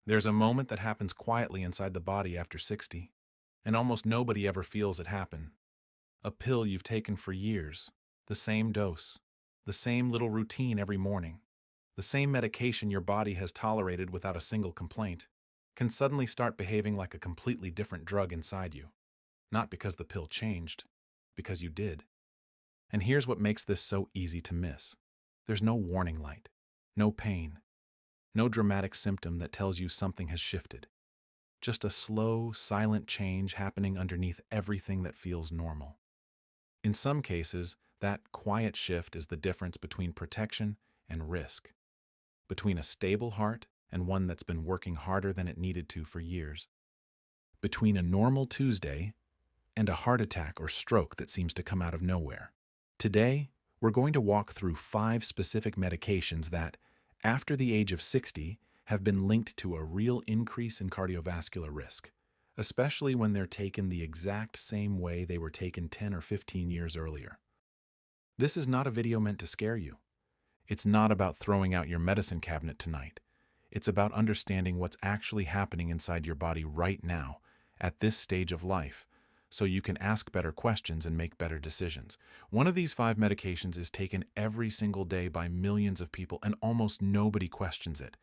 There's a moment that happens quietly inside the body after 60, and almost nobody ever feels it happen. A pill you've taken for years, the same dose, the same little routine every morning, the same medication your body has tolerated without a single complaint, can suddenly start behaving like a completely different drug inside you. Not because the pill changed, because you did. And here's what makes this so easy to miss. There's no warning light, no pain, no dramatic symptom that tells you something has shifted. Just a slow, silent change happening underneath everything that feels normal. In some cases, that quiet shift is the difference between protection and risk, between a stable heart and one that's been working harder than it needed to for years, between a normal Tuesday and a heart attack or stroke that seems to come out of nowhere. Today, we're going to walk through 5 specific medications that, after the age of 60, have been linked to a real increase in cardiovascular risk, especially when they're taken the exact same way they were taken 10 or 15 years earlier. This is not a video meant to scare you. It's not about throwing out your medicine cabinet tonight. It's about understanding what's actually happening inside your body right now, at this stage of life, so you can ask better questions and make better decisions. One of these 5 medications is taken every single day by millions of people, and almost nobody questions it.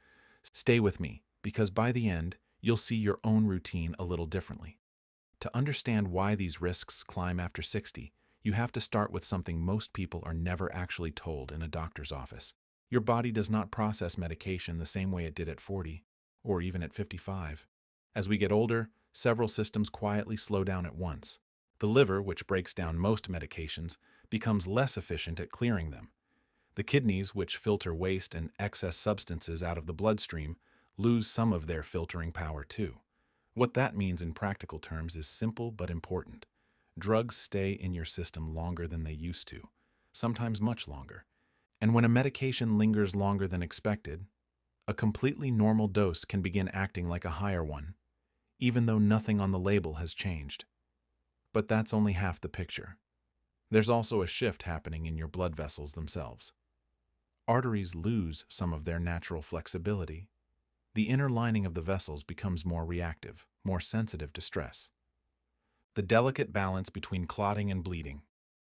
Stay with me, because by the end, you'll see your own routine a little differently. To understand why these risks climb after 60, you have to start with something most people are never actually told in a doctor's office. Your body does not process medication the same way it did at 40, or even at 55. As we get older, several systems quietly slow down at once. The liver, which breaks down most medications, becomes less efficient at clearing them. The kidneys, which filter waste and excess substances out of the bloodstream, lose some of their filtering power too. What that means in practical terms is simple but important. Drugs stay in your system longer than they used to, sometimes much longer. And when a medication lingers longer than expected, a completely normal dose can begin acting like a higher one, even though nothing on the label has changed. But that's only half the picture. There's also a shift happening in your blood vessels themselves. Arteries lose some of their natural flexibility. The inner lining of the vessels becomes more reactive, more sensitive to stress. The delicate balance between clotting and bleeding,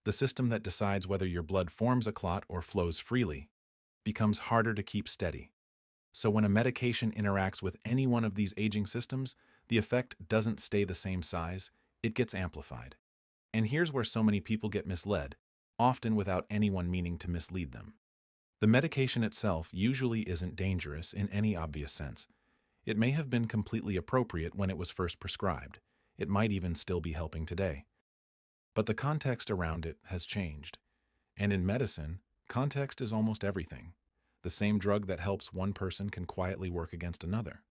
the system that decides whether your blood forms a clot or flows freely, becomes harder to keep steady. So when a medication interacts with any one of these aging systems, the effect doesn't stay the same size, it gets amplified. And here's where so many people get misled, often without anyone meaning to mislead them. The medication itself usually isn't dangerous in any obvious sense. It may have been completely appropriate when it was first prescribed. It might even still be helping today. But the context around it has changed. And in medicine, context is almost everything. The same drug that helps one person can quietly work against another.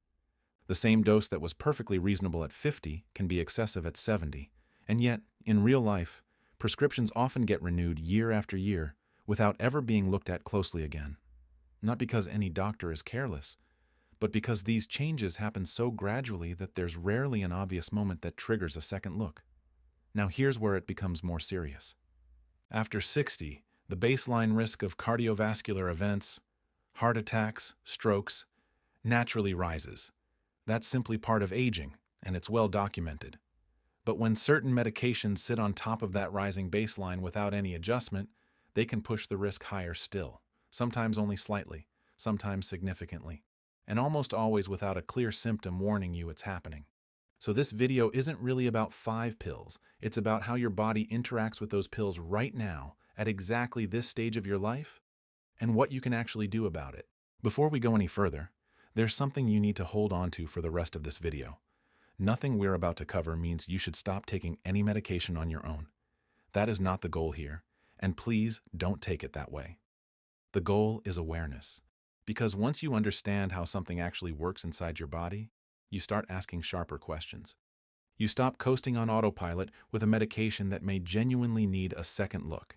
The same dose that was perfectly reasonable at 50 can be excessive at 70. And yet, in real life, prescriptions often get renewed year after year without ever being looked at closely again. Not because any doctor is careless, but because these changes happen so gradually that there's rarely an obvious moment that triggers a second look. Now here's where it becomes more serious. After 60, the baseline risk of cardiovascular events, heart attacks, strokes, naturally rises. That's simply part of aging, and it's well documented. But when certain medications sit on top of that rising baseline without any adjustment, they can push the risk higher still, sometimes only slightly, sometimes significantly, and almost always without a clear symptom warning you it's happening. So this video isn't really about 5 pills, it's about how your body interacts with those pills right now, at exactly this stage of your life, and what you can actually do about it. Before we go any further, there's something you need to hold on to for the rest of this video. Nothing we're about to cover means you should stop taking any medication on your own. That is not the goal here, and please don't take it that way. The goal is awareness, because once you understand how something actually works inside your body, you start asking sharper questions. You stop coasting on autopilot with a medication that may genuinely need a second look.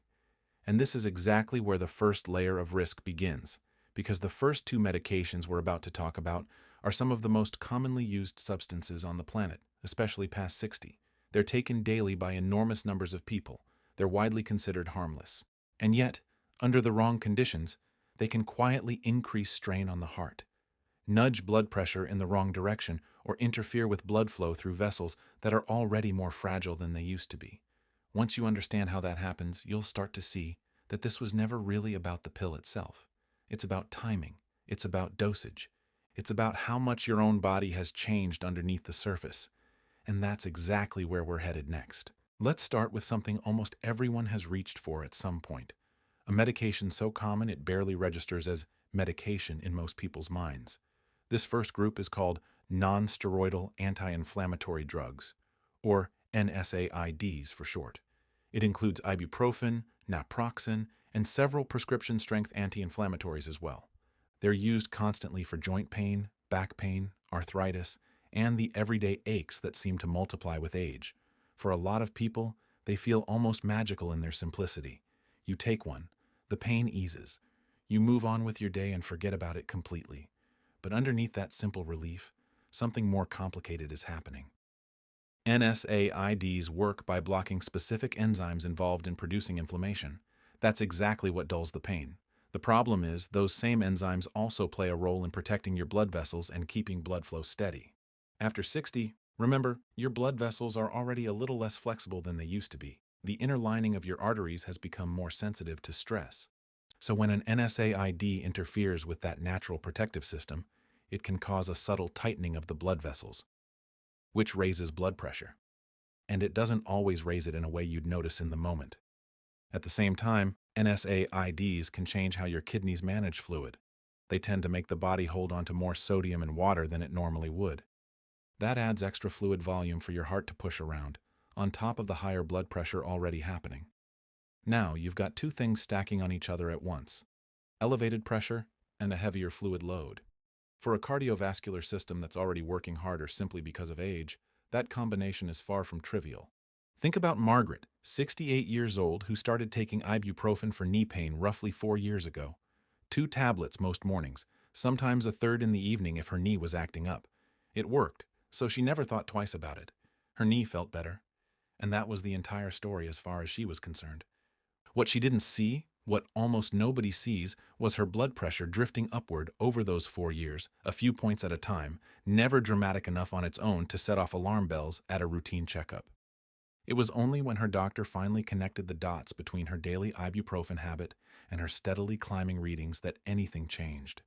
And this is exactly where the first layer of risk begins, because the first 2 medications we're about to talk about are some of the most commonly used substances on the planet, especially past 60. They're taken daily by enormous numbers of people. They're widely considered harmless. And yet, under the wrong conditions, they can quietly increase strain on the heart. nudge blood pressure in the wrong direction, or interfere with blood flow through vessels that are already more fragile than they used to be. Once you understand how that happens, you'll start to see that this was never really about the pill itself. It's about timing. It's about dosage. It's about how much your own body has changed underneath the surface. And that's exactly where we're headed next. Let's start with something almost everyone has reached for at some point. A medication so common it barely registers as medication in most people's minds. This first group is called non-steroidal anti-inflammatory drugs, or NSAIDs for short. It includes ibuprofen, naproxen, and several prescription-strength anti-inflammatories as well. They're used constantly for joint pain, back pain, arthritis, and the everyday aches that seem to multiply with age. For a lot of people, they feel almost magical in their simplicity. You take one, the pain eases. You move on with your day and forget about it completely. But underneath that simple relief, something more complicated is happening. NSAIDs work by blocking specific enzymes involved in producing inflammation. That's exactly what dulls the pain. The problem is, those same enzymes also play a role in protecting your blood vessels and keeping blood flow steady. After 60, remember, your blood vessels are already a little less flexible than they used to be. The inner lining of your arteries has become more sensitive to stress. So when an NSAID interferes with that natural protective system, it can cause a subtle tightening of the blood vessels, which raises blood pressure. And it doesn't always raise it in a way you'd notice in the moment. At the same time, NSAIDs can change how your kidneys manage fluid. They tend to make the body hold on to more sodium and water than it normally would. That adds extra fluid volume for your heart to push around, on top of the higher blood pressure already happening. Now you've got two things stacking on each other at once: elevated pressure and a heavier fluid load. For a cardiovascular system that's already working harder simply because of age, that combination is far from trivial. Think about Margaret, 68 years old, who started taking ibuprofen for knee pain roughly 4 years ago. 2 tablets most mornings, sometimes a third in the evening if her knee was acting up. It worked, so she never thought twice about it. Her knee felt better, and that was the entire story as far as she was concerned. What she didn't see, what almost nobody sees, was her blood pressure drifting upward over those 4 years, a few points at a time, never dramatic enough on its own to set off alarm bells at a routine checkup. It was only when her doctor finally connected the dots between her daily ibuprofen habit and her steadily climbing readings that anything changed.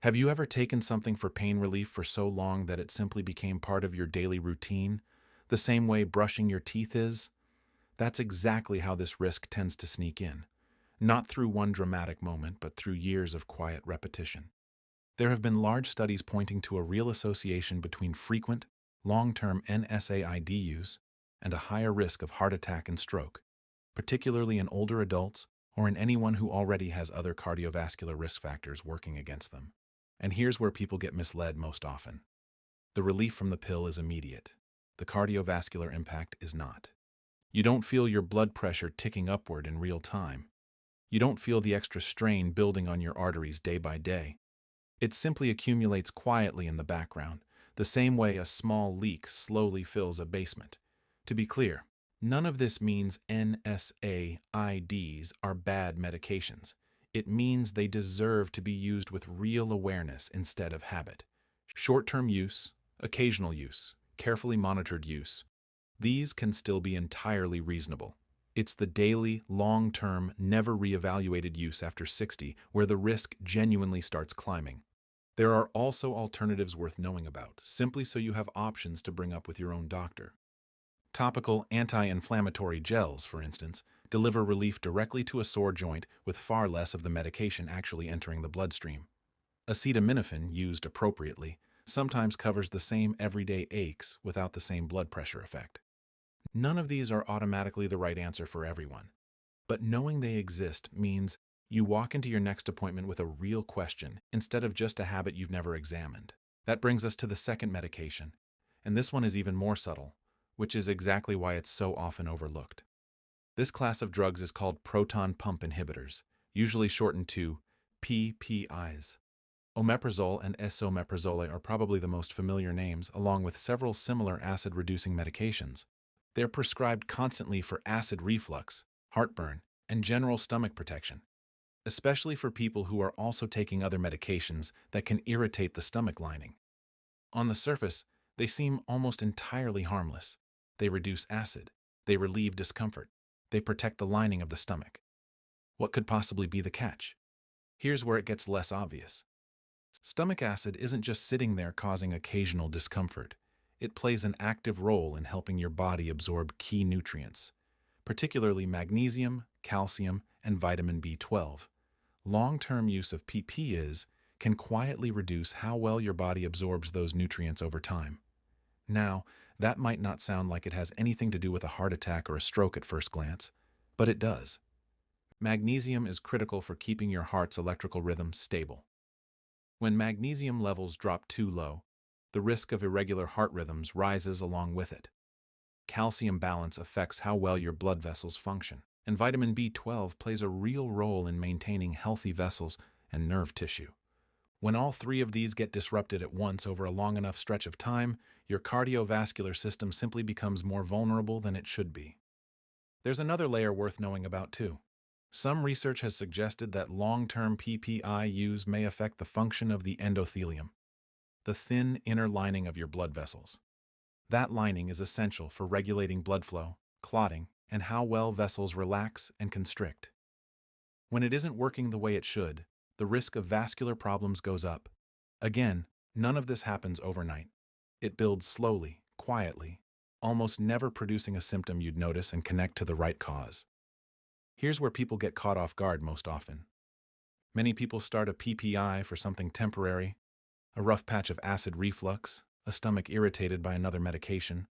Have you ever taken something for pain relief for so long that it simply became part of your daily routine, the same way brushing your teeth is? That's exactly how this risk tends to sneak in, not through one dramatic moment, but through years of quiet repetition. There have been large studies pointing to a real association between frequent, long-term NSAID use and a higher risk of heart attack and stroke, particularly in older adults or in anyone who already has other cardiovascular risk factors working against them. And here's where people get misled most often. The relief from the pill is immediate. The cardiovascular impact is not. You don't feel your blood pressure ticking upward in real time. You don't feel the extra strain building on your arteries day by day. It simply accumulates quietly in the background, the same way a small leak slowly fills a basement. To be clear, none of this means NSAIDs are bad medications. It means they deserve to be used with real awareness instead of habit. Short-term use, occasional use, carefully monitored use, these can still be entirely reasonable. It's the daily, long-term, never reevaluated use after 60 where the risk genuinely starts climbing. There are also alternatives worth knowing about, simply so you have options to bring up with your own doctor. Topical anti-inflammatory gels, for instance, deliver relief directly to a sore joint with far less of the medication actually entering the bloodstream. Acetaminophen, used appropriately, sometimes covers the same everyday aches without the same blood pressure effect. None of these are automatically the right answer for everyone, but knowing they exist means you walk into your next appointment with a real question instead of just a habit you've never examined. That brings us to the second medication, and this one is even more subtle, which is exactly why it's so often overlooked. This class of drugs is called proton pump inhibitors, usually shortened to PPIs. Omeprazole and esomeprazole are probably the most familiar names, along with several similar acid-reducing medications. They're prescribed constantly for acid reflux, heartburn, and general stomach protection. especially for people who are also taking other medications that can irritate the stomach lining. On the surface, they seem almost entirely harmless. They reduce acid. They relieve discomfort. They protect the lining of the stomach. What could possibly be the catch? Here's where it gets less obvious. Stomach acid isn't just sitting there causing occasional discomfort. It plays an active role in helping your body absorb key nutrients, particularly magnesium, calcium, and vitamin B12. Long-term use of PPIs can quietly reduce how well your body absorbs those nutrients over time. Now, that might not sound like it has anything to do with a heart attack or a stroke at first glance, but it does. Magnesium is critical for keeping your heart's electrical rhythm stable. When magnesium levels drop too low, the risk of irregular heart rhythms rises along with it. Calcium balance affects how well your blood vessels function, and vitamin B12 plays a real role in maintaining healthy vessels and nerve tissue. When all three of these get disrupted at once over a long enough stretch of time, your cardiovascular system simply becomes more vulnerable than it should be. There's another layer worth knowing about too. Some research has suggested that long-term PPI use may affect the function of the endothelium, the thin inner lining of your blood vessels. That lining is essential for regulating blood flow, clotting, and how well vessels relax and constrict. When it isn't working the way it should, the risk of vascular problems goes up. Again, none of this happens overnight. It builds slowly, quietly, almost never producing a symptom you'd notice and connect to the right cause. Here's where people get caught off guard most often. Many people start a PPI for something temporary, a rough patch of acid reflux, a stomach irritated by another medication,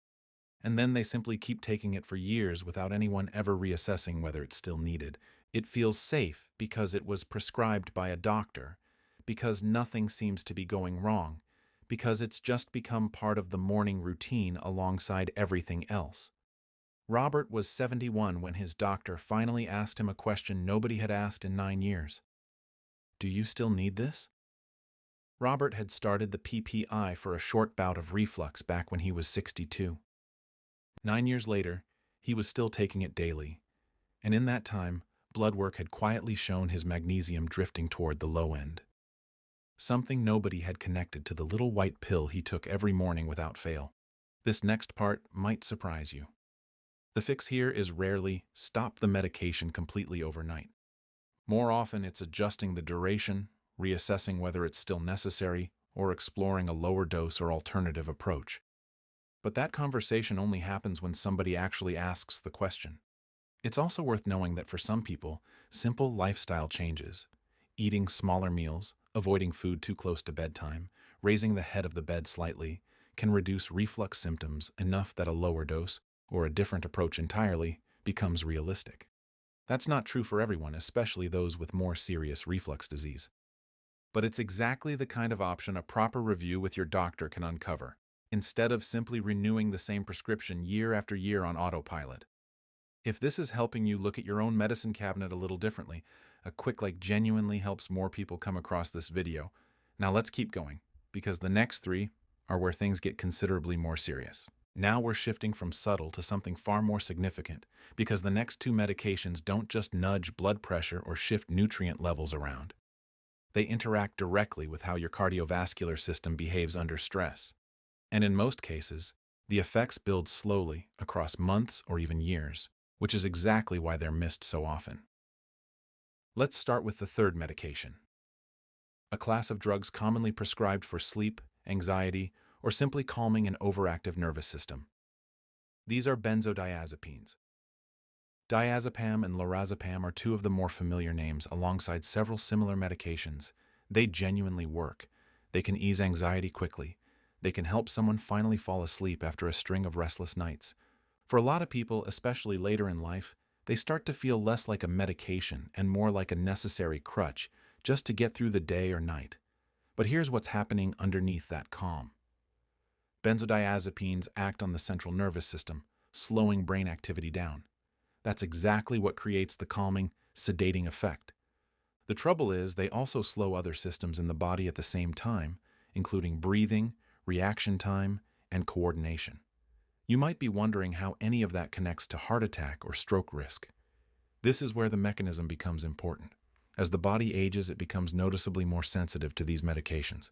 and then they simply keep taking it for years without anyone ever reassessing whether it's still needed. It feels safe because it was prescribed by a doctor, because nothing seems to be going wrong, because it's just become part of the morning routine alongside everything else. Robert was 71 when his doctor finally asked him a question nobody had asked in 9 years. Do you still need this? Robert had started the PPI for a short bout of reflux back when he was 62. 9 years later, he was still taking it daily, and in that time, blood work had quietly shown his magnesium drifting toward the low end. Something nobody had connected to the little white pill he took every morning without fail. This next part might surprise you. The fix here is rarely stop the medication completely overnight. More often, it's adjusting the duration, reassessing whether it's still necessary, or exploring a lower dose or alternative approach. But that conversation only happens when somebody actually asks the question. It's also worth knowing that for some people, simple lifestyle changes, eating smaller meals, avoiding food too close to bedtime, raising the head of the bed slightly, can reduce reflux symptoms enough that a lower dose, or a different approach entirely, becomes realistic. That's not true for everyone, especially those with more serious reflux disease. But it's exactly the kind of option a proper review with your doctor can uncover, instead of simply renewing the same prescription year after year on autopilot. If this is helping you look at your own medicine cabinet a little differently, a quick like genuinely helps more people come across this video. Now let's keep going, because the next 3 are where things get considerably more serious. Now we're shifting from subtle to something far more significant, because the next 2 medications don't just nudge blood pressure or shift nutrient levels around. They interact directly with how your cardiovascular system behaves under stress. And in most cases, the effects build slowly across months or even years, which is exactly why they're missed so often. Let's start with the third medication, a class of drugs commonly prescribed for sleep, anxiety, or simply calming an overactive nervous system. These are benzodiazepines. Diazepam and lorazepam are 2 of the more familiar names alongside several similar medications. They genuinely work. They can ease anxiety quickly. They can help someone finally fall asleep after a string of restless nights. For a lot of people, especially later in life, they start to feel less like a medication and more like a necessary crutch just to get through the day or night. But here's what's happening underneath that calm. Benzodiazepines act on the central nervous system, slowing brain activity down. That's exactly what creates the calming, sedating effect. The trouble is they also slow other systems in the body at the same time, including breathing, reaction time, and coordination. You might be wondering how any of that connects to heart attack or stroke risk. This is where the mechanism becomes important. As the body ages, it becomes noticeably more sensitive to these medications.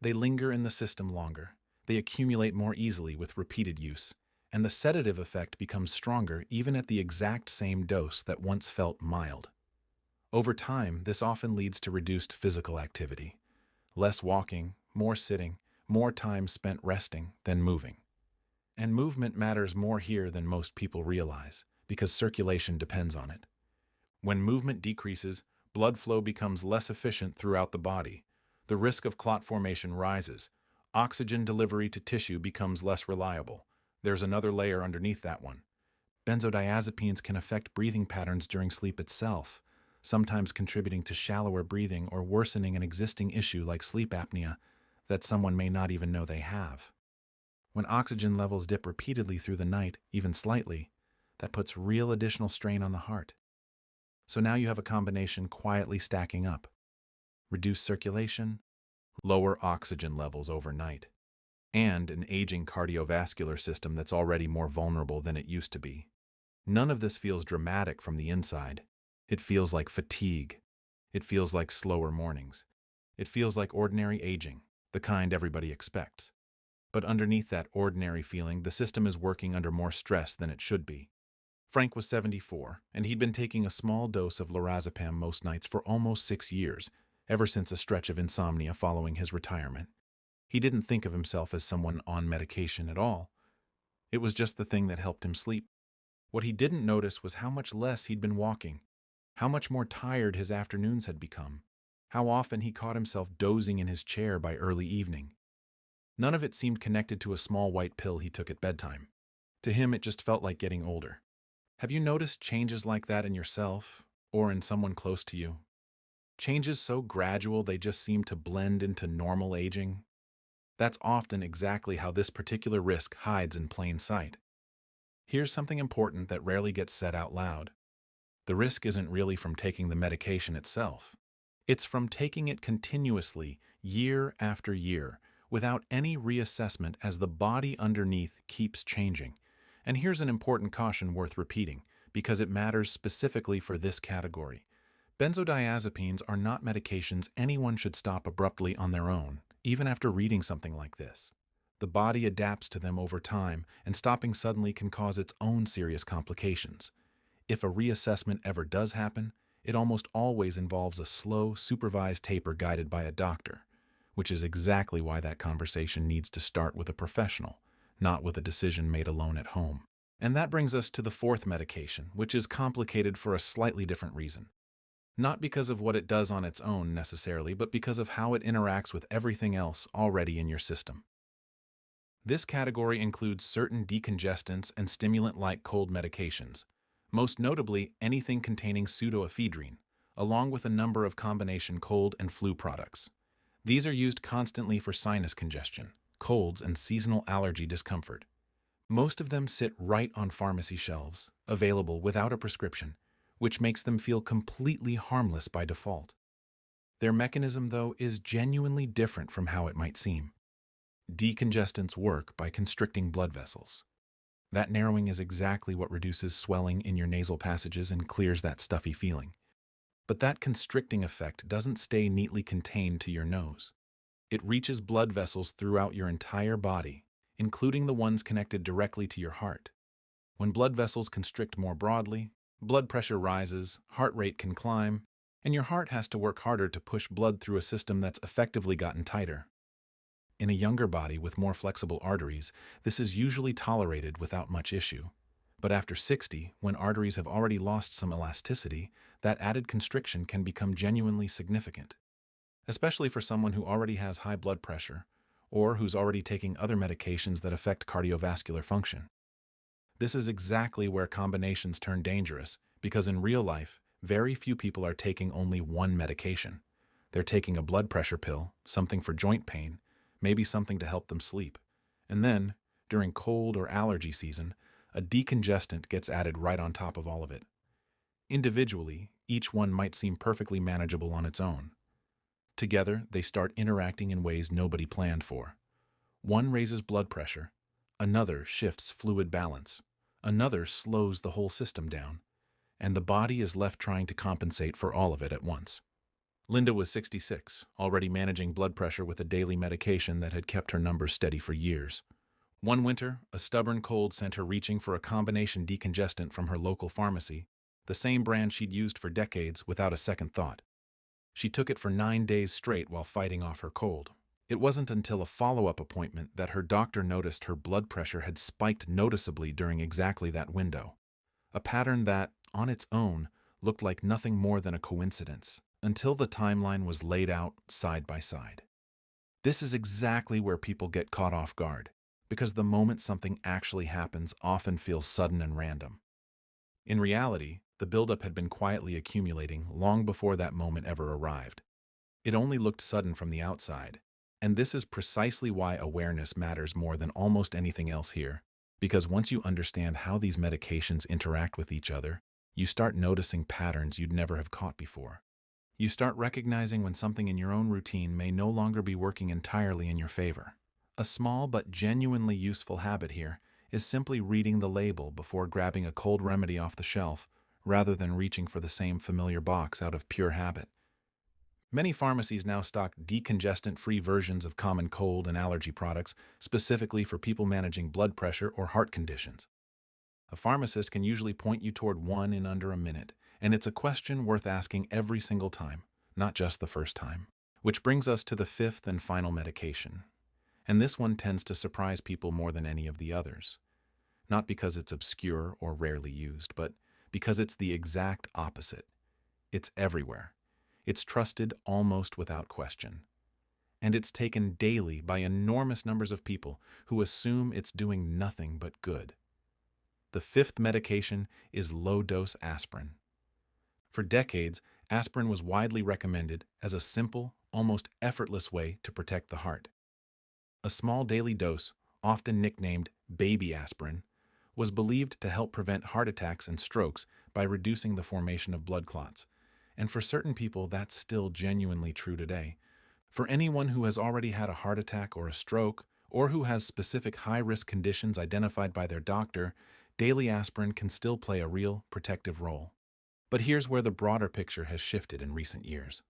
They linger in the system longer, they accumulate more easily with repeated use, and the sedative effect becomes stronger even at the exact same dose that once felt mild. Over time, this often leads to reduced physical activity. Less walking, more sitting, more time spent resting than moving. And movement matters more here than most people realize, because circulation depends on it. When movement decreases, blood flow becomes less efficient throughout the body. The risk of clot formation rises. Oxygen delivery to tissue becomes less reliable. There's another layer underneath that one. Benzodiazepines can affect breathing patterns during sleep itself, sometimes contributing to shallower breathing or worsening an existing issue like sleep apnea that someone may not even know they have. When oxygen levels dip repeatedly through the night, even slightly, that puts real additional strain on the heart. So now you have a combination quietly stacking up. Reduced circulation, lower oxygen levels overnight, and an aging cardiovascular system that's already more vulnerable than it used to be. None of this feels dramatic from the inside. It feels like fatigue. It feels like slower mornings. It feels like ordinary aging, the kind everybody expects. But underneath that ordinary feeling, the system is working under more stress than it should be. Frank was 74, and he'd been taking a small dose of lorazepam most nights for almost 6 years, ever since a stretch of insomnia following his retirement. He didn't think of himself as someone on medication at all. It was just the thing that helped him sleep. What he didn't notice was how much less he'd been walking, how much more tired his afternoons had become, how often he caught himself dozing in his chair by early evening. None of it seemed connected to a small white pill he took at bedtime. To him, it just felt like getting older. Have you noticed changes like that in yourself or in someone close to you? Changes so gradual they just seem to blend into normal aging? That's often exactly how this particular risk hides in plain sight. Here's something important that rarely gets said out loud. The risk isn't really from taking the medication itself. It's from taking it continuously, year after year, without any reassessment as the body underneath keeps changing. And here's an important caution worth repeating, because it matters specifically for this category. Benzodiazepines are not medications anyone should stop abruptly on their own, even after reading something like this. The body adapts to them over time, and stopping suddenly can cause its own serious complications. If a reassessment ever does happen, it almost always involves a slow, supervised taper guided by a doctor, which is exactly why that conversation needs to start with a professional, not with a decision made alone at home. And that brings us to the fourth medication, which is complicated for a slightly different reason. Not because of what it does on its own necessarily, but because of how it interacts with everything else already in your system. This category includes certain decongestants and stimulant-like cold medications, most notably anything containing pseudoephedrine, along with a number of combination cold and flu products. These are used constantly for sinus congestion, colds, and seasonal allergy discomfort. Most of them sit right on pharmacy shelves, available without a prescription, which makes them feel completely harmless by default. Their mechanism, though, is genuinely different from how it might seem. Decongestants work by constricting blood vessels. That narrowing is exactly what reduces swelling in your nasal passages and clears that stuffy feeling. But that constricting effect doesn't stay neatly contained to your nose. It reaches blood vessels throughout your entire body, including the ones connected directly to your heart. When blood vessels constrict more broadly, blood pressure rises, heart rate can climb, and your heart has to work harder to push blood through a system that's effectively gotten tighter. In a younger body with more flexible arteries, this is usually tolerated without much issue. But after 60, when arteries have already lost some elasticity, that added constriction can become genuinely significant, especially for someone who already has high blood pressure or who's already taking other medications that affect cardiovascular function. This is exactly where combinations turn dangerous, because in real life, very few people are taking only one medication. They're taking a blood pressure pill, something for joint pain, maybe something to help them sleep. And then, during cold or allergy season, a decongestant gets added right on top of all of it. Individually, each one might seem perfectly manageable on its own. Together, they start interacting in ways nobody planned for. One raises blood pressure, another shifts fluid balance, another slows the whole system down, and the body is left trying to compensate for all of it at once. Linda was 66, already managing blood pressure with a daily medication that had kept her numbers steady for years. One winter, a stubborn cold sent her reaching for a combination decongestant from her local pharmacy, the same brand she'd used for decades without a second thought. She took it for 9 days straight while fighting off her cold. It wasn't until a follow-up appointment that her doctor noticed her blood pressure had spiked noticeably during exactly that window. A pattern that, on its own, looked like nothing more than a coincidence, until the timeline was laid out side by side. This is exactly where people get caught off guard, because the moment something actually happens often feels sudden and random. In reality, the buildup had been quietly accumulating long before that moment ever arrived. It only looked sudden from the outside, and this is precisely why awareness matters more than almost anything else here, because once you understand how these medications interact with each other, you start noticing patterns you'd never have caught before. You start recognizing when something in your own routine may no longer be working entirely in your favor. A small but genuinely useful habit here is simply reading the label before grabbing a cold remedy off the shelf, rather than reaching for the same familiar box out of pure habit. Many pharmacies now stock decongestant-free versions of common cold and allergy products specifically for people managing blood pressure or heart conditions. A pharmacist can usually point you toward one in under a minute, and it's a question worth asking every single time, not just the first time. Which brings us to the fifth and final medication. And this one tends to surprise people more than any of the others. Not because it's obscure or rarely used, but because it's the exact opposite. It's everywhere. It's trusted almost without question. And it's taken daily by enormous numbers of people who assume it's doing nothing but good. The fifth medication is low-dose aspirin. For decades, aspirin was widely recommended as a simple, almost effortless way to protect the heart. A small daily dose, often nicknamed baby aspirin, was believed to help prevent heart attacks and strokes by reducing the formation of blood clots. And for certain people, that's still genuinely true today. For anyone who has already had a heart attack or a stroke, or who has specific high-risk conditions identified by their doctor, daily aspirin can still play a real protective role. But here's where the broader picture has shifted in recent years.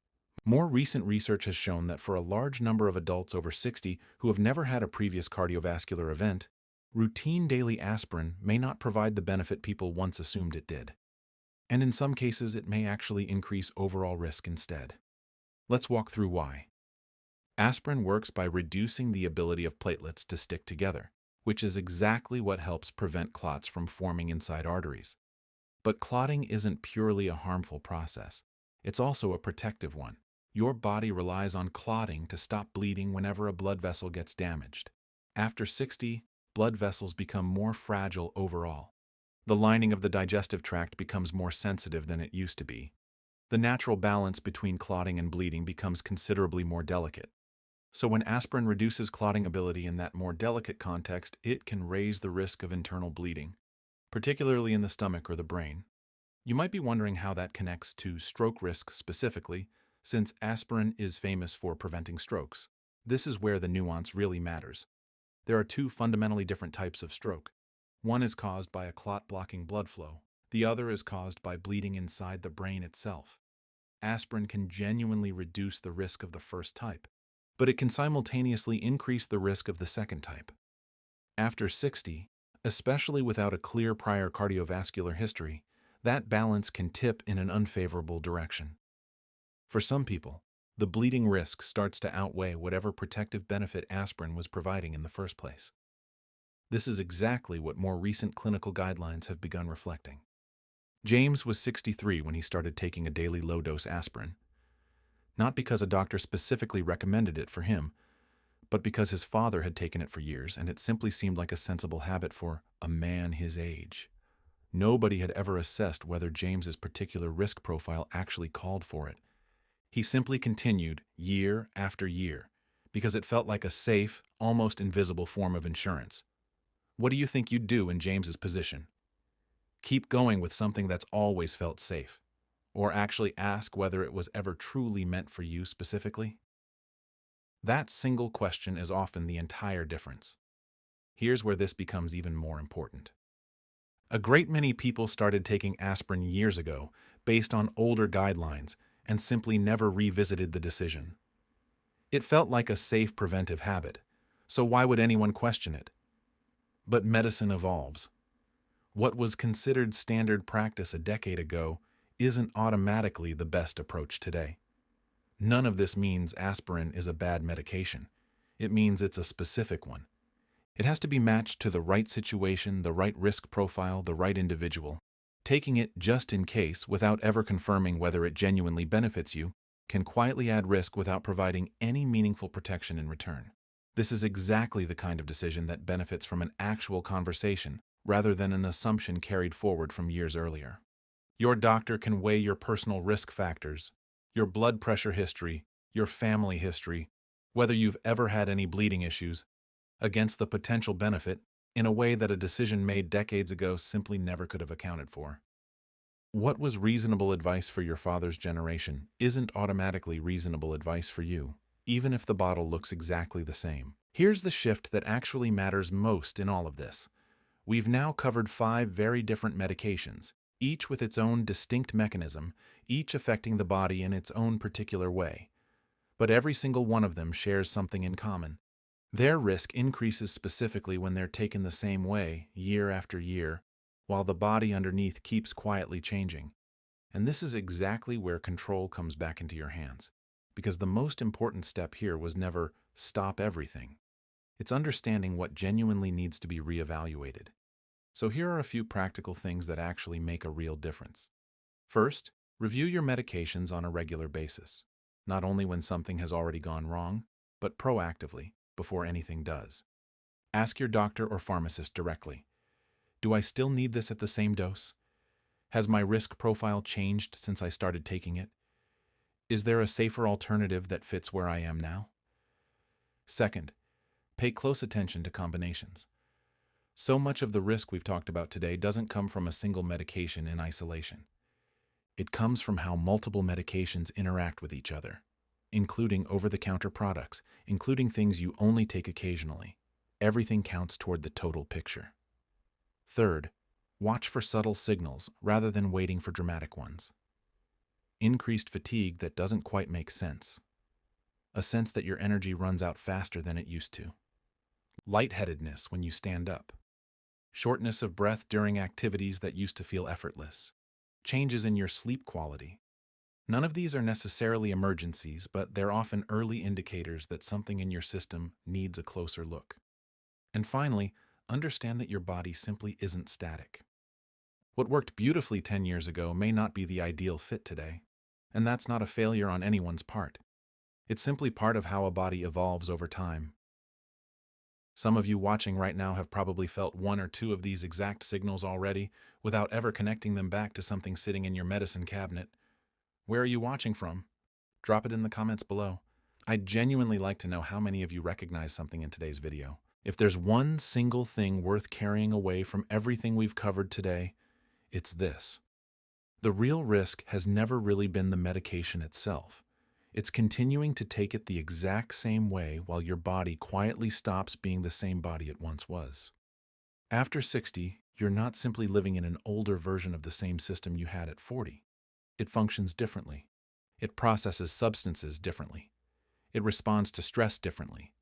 More recent research has shown that for a large number of adults over 60 who have never had a previous cardiovascular event, routine daily aspirin may not provide the benefit people once assumed it did. And in some cases, it may actually increase overall risk instead. Let's walk through why. Aspirin works by reducing the ability of platelets to stick together, which is exactly what helps prevent clots from forming inside arteries. But clotting isn't purely a harmful process. It's also a protective one. Your body relies on clotting to stop bleeding whenever a blood vessel gets damaged. After 60, blood vessels become more fragile overall. The lining of the digestive tract becomes more sensitive than it used to be. The natural balance between clotting and bleeding becomes considerably more delicate. So when aspirin reduces clotting ability in that more delicate context, it can raise the risk of internal bleeding, particularly in the stomach or the brain. You might be wondering how that connects to stroke risk specifically, since aspirin is famous for preventing strokes. This is where the nuance really matters. There are two fundamentally different types of stroke. One is caused by a clot blocking blood flow. The other is caused by bleeding inside the brain itself. Aspirin can genuinely reduce the risk of the first type, but it can simultaneously increase the risk of the second type. After 60, especially without a clear prior cardiovascular history, that balance can tip in an unfavorable direction. For some people, the bleeding risk starts to outweigh whatever protective benefit aspirin was providing in the first place. This is exactly what more recent clinical guidelines have begun reflecting. James was 63 when he started taking a daily low-dose aspirin, not because a doctor specifically recommended it for him, but because his father had taken it for years and it simply seemed like a sensible habit for a man his age. Nobody had ever assessed whether James's particular risk profile actually called for it. He simply continued year after year because it felt like a safe, almost invisible form of insurance. What do you think you'd do in James's position? Keep going with something that's always felt safe, or actually ask whether it was ever truly meant for you specifically? That single question is often the entire difference. Here's where this becomes even more important. A great many people started taking aspirin years ago based on older guidelines and simply never revisited the decision. It felt like a safe preventive habit, so why would anyone question it? But medicine evolves. What was considered standard practice a decade ago isn't automatically the best approach today. None of this means aspirin is a bad medication. It means it's a specific one. It has to be matched to the right situation, the right risk profile, the right individual. Taking it just in case without ever confirming whether it genuinely benefits you can quietly add risk without providing any meaningful protection in return. This is exactly the kind of decision that benefits from an actual conversation rather than an assumption carried forward from years earlier. Your doctor can weigh your personal risk factors, your blood pressure history, your family history, whether you've ever had any bleeding issues, against the potential benefit in a way that a decision made decades ago simply never could have accounted for. What was reasonable advice for your father's generation isn't automatically reasonable advice for you, even if the bottle looks exactly the same. Here's the shift that actually matters most in all of this. We've now covered 5 very different medications, each with its own distinct mechanism, each affecting the body in its own particular way. But every single one of them shares something in common. Their risk increases specifically when they're taken the same way, year after year, while the body underneath keeps quietly changing. And this is exactly where control comes back into your hands. Because the most important step here was never stop everything. It's understanding what genuinely needs to be reevaluated. So here are a few practical things that actually make a real difference. First, review your medications on a regular basis. Not only when something has already gone wrong, but proactively, before anything does. Ask your doctor or pharmacist directly. Do I still need this at the same dose? Has my risk profile changed since I started taking it? Is there a safer alternative that fits where I am now? Second, pay close attention to combinations. So much of the risk we've talked about today doesn't come from a single medication in isolation. It comes from how multiple medications interact with each other, including over-the-counter products, including things you only take occasionally. Everything counts toward the total picture. Third, watch for subtle signals rather than waiting for dramatic ones. Increased fatigue that doesn't quite make sense. A sense that your energy runs out faster than it used to. Lightheadedness when you stand up. Shortness of breath during activities that used to feel effortless. Changes in your sleep quality. None of these are necessarily emergencies, but they're often early indicators that something in your system needs a closer look. And finally, understand that your body simply isn't static. What worked beautifully 10 years ago may not be the ideal fit today, and that's not a failure on anyone's part. It's simply part of how a body evolves over time. Some of you watching right now have probably felt 1 or 2 of these exact signals already without ever connecting them back to something sitting in your medicine cabinet. Where are you watching from? Drop it in the comments below. I'd genuinely like to know how many of you recognize something in today's video. If there's one single thing worth carrying away from everything we've covered today, it's this. The real risk has never really been the medication itself. It's continuing to take it the exact same way while your body quietly stops being the same body it once was. After 60, you're not simply living in an older version of the same system you had at 40. It functions differently. It processes substances differently. It responds to stress differently.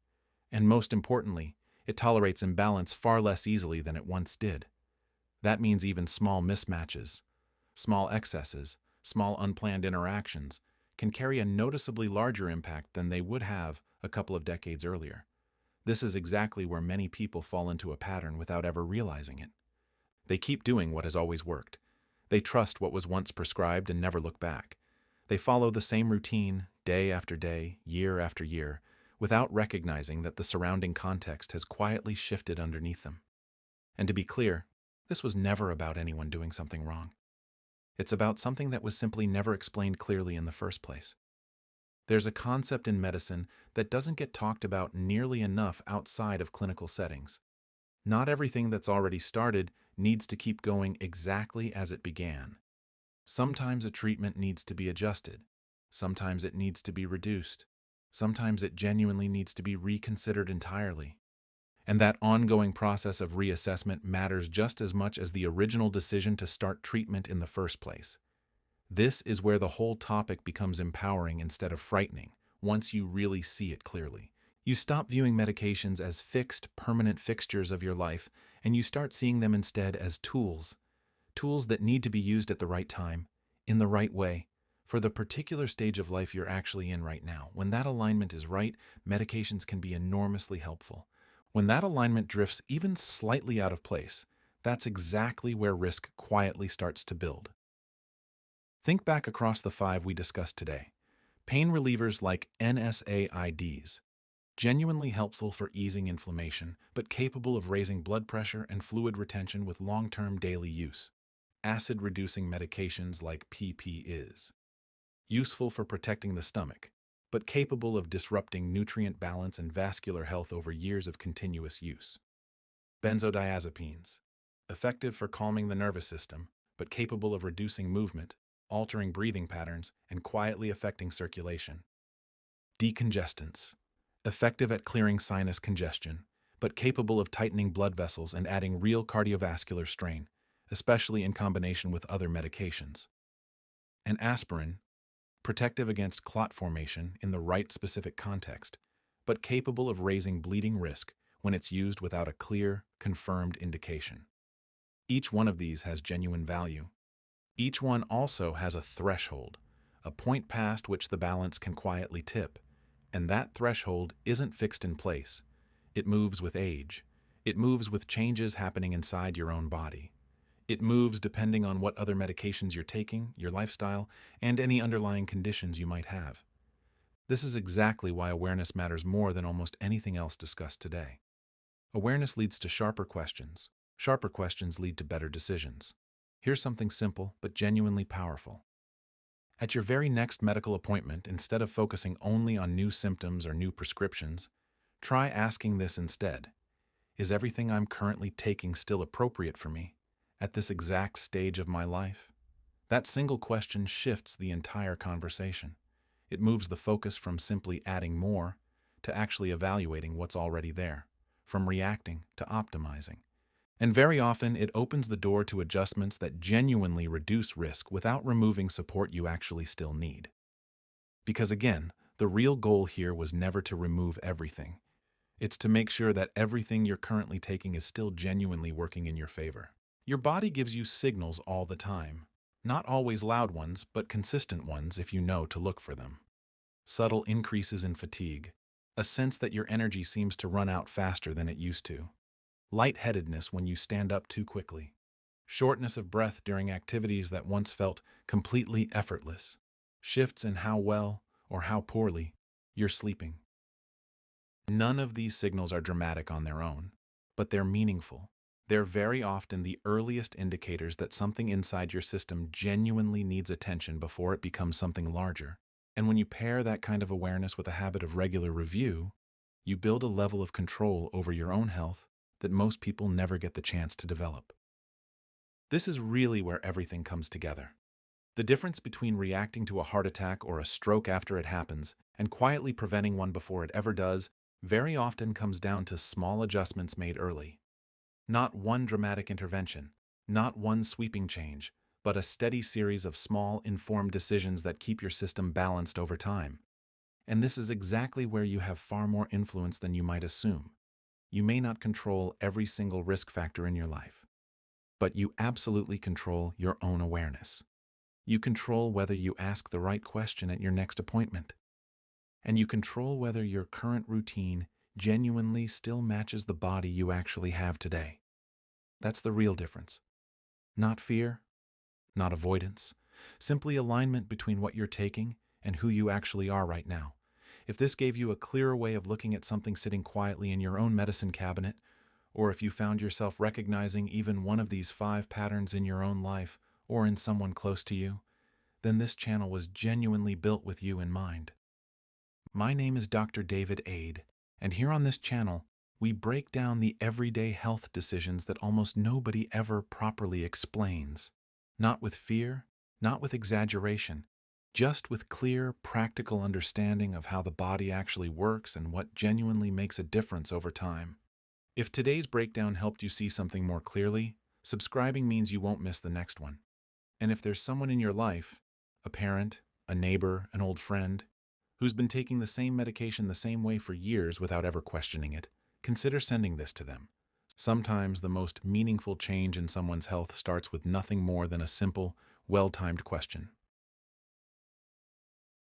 And most importantly, it tolerates imbalance far less easily than it once did. That means even small mismatches, small excesses, small unplanned interactions can carry a noticeably larger impact than they would have a couple of decades earlier. This is exactly where many people fall into a pattern without ever realizing it. They keep doing what has always worked. They trust what was once prescribed and never look back. They follow the same routine, day after day, year after year, without recognizing that the surrounding context has quietly shifted underneath them. And to be clear, this was never about anyone doing something wrong. It's about something that was simply never explained clearly in the first place. There's a concept in medicine that doesn't get talked about nearly enough outside of clinical settings. Not everything that's already started needs to keep going exactly as it began. Sometimes a treatment needs to be adjusted. Sometimes it needs to be reduced. Sometimes it genuinely needs to be reconsidered entirely. And that ongoing process of reassessment matters just as much as the original decision to start treatment in the first place. This is where the whole topic becomes empowering instead of frightening, once you really see it clearly. You stop viewing medications as fixed, permanent fixtures of your life, and you start seeing them instead as tools that need to be used at the right time, in the right way, for the particular stage of life you're actually in right now. When that alignment is right, medications can be enormously helpful. When that alignment drifts even slightly out of place, that's exactly where risk quietly starts to build. Think back across the 5 we discussed today. Pain relievers like NSAIDs, genuinely helpful for easing inflammation, but capable of raising blood pressure and fluid retention with long-term daily use. Acid-reducing medications like PPIs, useful for protecting the stomach, but capable of disrupting nutrient balance and vascular health over years of continuous use. Benzodiazepines, effective for calming the nervous system, but capable of reducing movement, altering breathing patterns, and quietly affecting circulation. Decongestants, effective at clearing sinus congestion, but capable of tightening blood vessels and adding real cardiovascular strain, especially in combination with other medications. And aspirin, protective against clot formation in the right specific context, but capable of raising bleeding risk when it's used without a clear, confirmed indication. Each one of these has genuine value. Each one also has a threshold, a point past which the balance can quietly tip, and that threshold isn't fixed in place. It moves with age. It moves with changes happening inside your own body. It moves depending on what other medications you're taking, your lifestyle, and any underlying conditions you might have. This is exactly why awareness matters more than almost anything else discussed today. Awareness leads to sharper questions. Sharper questions lead to better decisions. Here's something simple but genuinely powerful. At your very next medical appointment, instead of focusing only on new symptoms or new prescriptions, try asking this instead. Is everything I'm currently taking still appropriate for me at this exact stage of my life? That single question shifts the entire conversation. It moves the focus from simply adding more to actually evaluating what's already there, from reacting to optimizing. And very often, it opens the door to adjustments that genuinely reduce risk without removing support you actually still need. Because again, the real goal here was never to remove everything. It's to make sure that everything you're currently taking is still genuinely working in your favor. Your body gives you signals all the time. Not always loud ones, but consistent ones if you know to look for them. Subtle increases in fatigue, a sense that your energy seems to run out faster than it used to. Lightheadedness when you stand up too quickly. Shortness of breath during activities that once felt completely effortless. Shifts in how well or how poorly you're sleeping. None of these signals are dramatic on their own, but they're meaningful. They're very often the earliest indicators that something inside your system genuinely needs attention before it becomes something larger. And when you pair that kind of awareness with a habit of regular review, you build a level of control over your own health that most people never get the chance to develop. This is really where everything comes together. The difference between reacting to a heart attack or a stroke after it happens and quietly preventing one before it ever does very often comes down to small adjustments made early. Not one dramatic intervention, not one sweeping change, but a steady series of small, informed decisions that keep your system balanced over time. And this is exactly where you have far more influence than you might assume. You may not control every single risk factor in your life, but you absolutely control your own awareness. You control whether you ask the right question at your next appointment. And you control whether your current routine genuinely still matches the body you actually have today. That's the real difference. Not fear, not avoidance, simply alignment between what you're taking and who you actually are right now. If this gave you a clearer way of looking at something sitting quietly in your own medicine cabinet, or if you found yourself recognizing even one of these 5 patterns in your own life or in someone close to you, then this channel was genuinely built with you in mind. My name is Dr. David Aid, and here on this channel, we break down the everyday health decisions that almost nobody ever properly explains. Not with fear, not with exaggeration, just with clear, practical understanding of how the body actually works and what genuinely makes a difference over time. If today's breakdown helped you see something more clearly, subscribing means you won't miss the next one. And if there's someone in your life, a parent, a neighbor, an old friend, who's been taking the same medication the same way for years without ever questioning it, consider sending this to them. Sometimes the most meaningful change in someone's health starts with nothing more than a simple, well-timed question.